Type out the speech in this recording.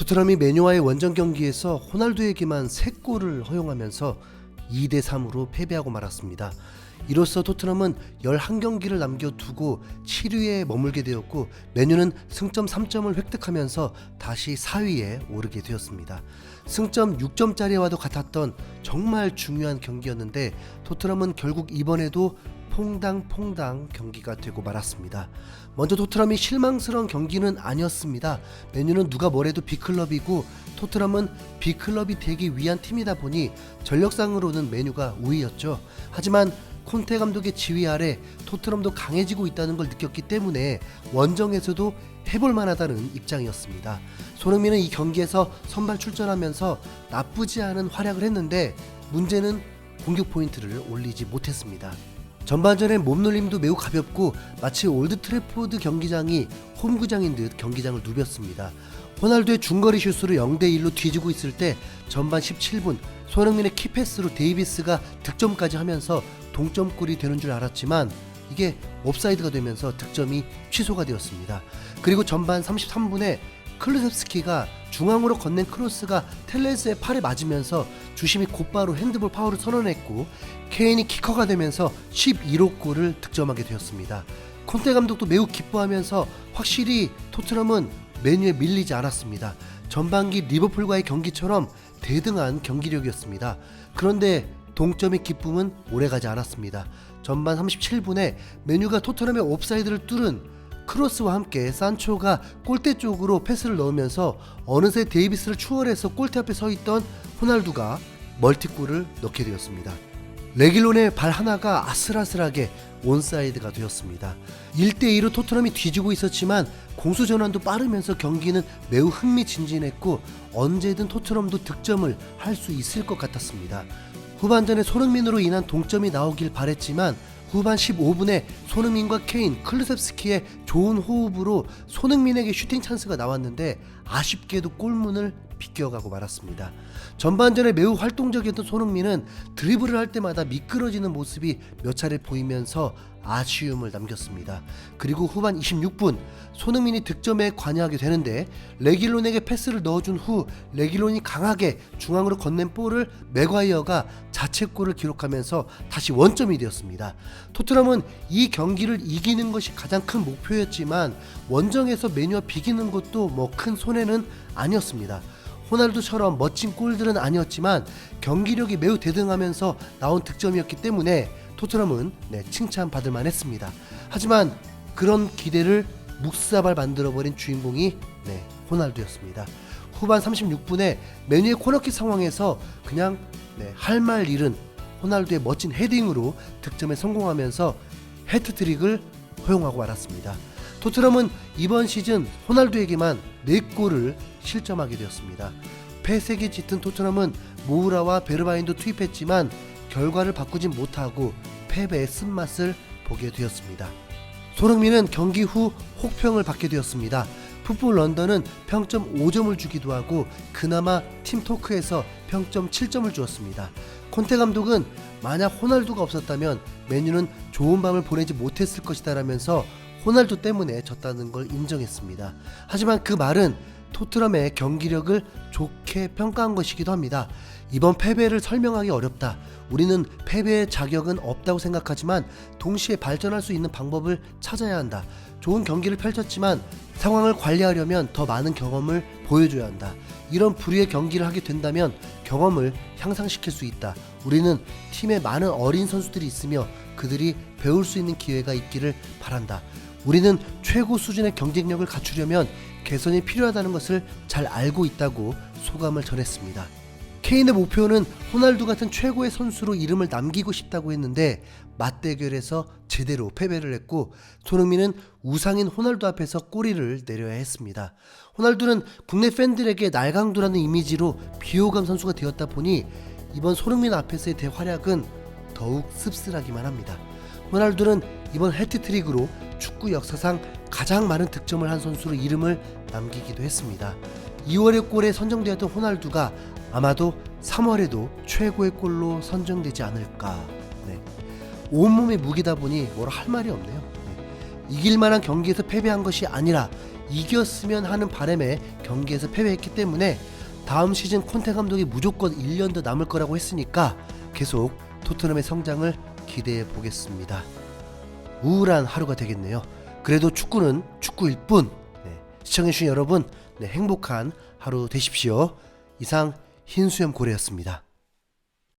토트넘이 맨유와의 원정 경기에서 호날두에게만 3골을 허용하면서 2대3으로 패배하고 말았습니다. 이로써 토트넘은 11경기를 남겨두고 7위에 머물게 되었고 맨유는 승점 3점을 획득하면서 다시 4위에 오르게 되었습니다. 승점 6점짜리와도 같았던 정말 중요한 경기였는데 토트넘은 결국 이번에도 퐁당퐁당 경기가 되고 말았습니다. 먼저 토트넘이 실망스러운 경기는 아니었습니다. 맨유는 누가 뭐래도 B클럽이고 토트넘은 B클럽이 되기 위한 팀이다 보니 전력상으로는 맨유가 우위였죠. 하지만 콘테 감독의 지휘 아래 토트넘도 강해지고 있다는 걸 느꼈기 때문에 원정에서도 해볼 만하다는 입장이었습니다. 손흥민은 이 경기에서 선발 출전하면서 나쁘지 않은 활약을 했는데 문제는 공격 포인트를 올리지 못했습니다. 전반전에 몸놀림도 매우 가볍고 마치 올드 트래포드 경기장이 홈구장인 듯 경기장을 누볐습니다. 호날두의 중거리 슛으로 0대1로 뒤지고 있을 때 전반 17분 손흥민의 키패스로 데이비스가 득점까지 하면서 동점골이 되는 줄 알았지만 이게 옵사이드가 되면서 득점이 취소가 되었습니다. 그리고 전반 33분에 클루셉스키가 중앙으로 건넨 크로스가 텔레스의 팔에 맞으면서 주심이 곧바로 핸드볼 파울을 선언했고 케인이 키커가 되면서 11호 골을 득점하게 되었습니다. 콘테 감독도 매우 기뻐하면서 확실히 토트넘은 맨유에 밀리지 않았습니다. 전반기 리버풀과의 경기처럼 대등한 경기력이었습니다. 그런데 동점의 기쁨은 오래가지 않았습니다. 전반 37분에 맨유가 토트넘의 옵사이드를 뚫은 크로스와 함께 산초가 골대 쪽으로 패스를 넣으면서 어느새 데이비스를 추월해서 골대 앞에 서있던 호날두가 멀티골을 넣게 되었습니다. 레길론의 발 하나가 아슬아슬하게 온사이드가 되었습니다. 1대2로 토트넘이 뒤지고 있었지만 공수 전환도 빠르면서 경기는 매우 흥미진진했고 언제든 토트넘도 득점을 할 수 있을 것 같았습니다. 후반전에 손흥민으로 인한 동점이 나오길 바랬지만 후반 15분에 손흥민과 케인, 클루셉스키의 좋은 호흡으로 손흥민에게 슈팅 찬스가 나왔는데 아쉽게도 골문을 비껴가고 말았습니다. 전반전에 매우 활동적이었던 손흥민은 드리블을 할 때마다 미끄러지는 모습이 몇 차례 보이면서 아쉬움을 남겼습니다. 그리고 후반 26분 손흥민이 득점에 관여하게 되는데 레길론에게 패스를 넣어준 후 레길론이 강하게 중앙으로 건넨 볼을 맥과이어가 자책골을 기록하면서 다시 원점이 되었습니다. 토트넘은 이 경기를 이기는 것이 가장 큰 목표였지만 원정에서 맨유와 비기는 것도 뭐 큰 손해는 아니었습니다. 호날두처럼 멋진 골들은 아니었지만 경기력이 매우 대등하면서 나온 득점이었기 때문에 토트넘은 칭찬받을 만했습니다. 하지만 그런 기대를 묵사발 만들어버린 주인공이 호날두였습니다. 후반 36분에 맨유의 코너킥 상황에서 그냥 할 말 잃은 호날두의 멋진 헤딩으로 득점에 성공하면서 해트트릭을 허용하고 말았습니다. 토트넘은 이번 시즌 호날두에게만 4골을 실점하게 되었습니다. 폐색이 짙은 토트넘은 모우라와 베르바인도 투입했지만 결과를 바꾸진 못하고 패배의 쓴맛을 보게 되었습니다. 손흥민은 경기 후 혹평을 받게 되었습니다. 풋볼 런던은 평점 5점을 주기도 하고 그나마 팀토크에서 평점 7점을 주었습니다. 콘테 감독은 만약 호날두가 없었다면 맨유는 좋은 밤을 보내지 못했을 것이다 라면서 호날두 때문에 졌다는 걸 인정했습니다. 하지만 그 말은 토트넘의 경기력을 좋게 평가한 것이기도 합니다. 이번 패배를 설명하기 어렵다. 우리는 패배의 자격은 없다고 생각하지만 동시에 발전할 수 있는 방법을 찾아야 한다. 좋은 경기를 펼쳤지만 상황을 관리하려면 더 많은 경험을 보여줘야 한다. 이런 부류의 경기를 하게 된다면 경험을 향상시킬 수 있다. 우리는 팀에 많은 어린 선수들이 있으며 그들이 배울 수 있는 기회가 있기를 바란다. 우리는 최고 수준의 경쟁력을 갖추려면 개선이 필요하다는 것을 잘 알고 있다고 소감을 전했습니다. 케인의 목표는 호날두 같은 최고의 선수로 이름을 남기고 싶다고 했는데 맞대결에서 제대로 패배를 했고 손흥민은 우상인 호날두 앞에서 꼬리를 내려야 했습니다. 호날두는 국내 팬들에게 날강도라는 이미지로 비호감 선수가 되었다 보니 이번 손흥민 앞에서의 대활약은 더욱 씁쓸하기만 합니다. 호날두는 이번 해트트릭으로 축구 역사상 가장 많은 득점을 한 선수로 이름을 남기기도 했습니다. 2월의 골에 선정되었던 호날두가 아마도 3월에도 최고의 골로 선정되지 않을까. 온몸이 무기다 보니 뭐라 할 말이 없네요. 이길 만한 경기에서 패배한 것이 아니라 이겼으면 하는 바람에 경기에서 패배했기 때문에 다음 시즌 콘테 감독이 무조건 1년 더 남을 거라고 했으니까 계속 토트넘의 성장을 기대해 보겠습니다. 우울한 하루가 되겠네요. 그래도 축구는 축구일 뿐. 시청해주신 여러분, 행복한 하루 되십시오. 이상 흰수염 고래였습니다.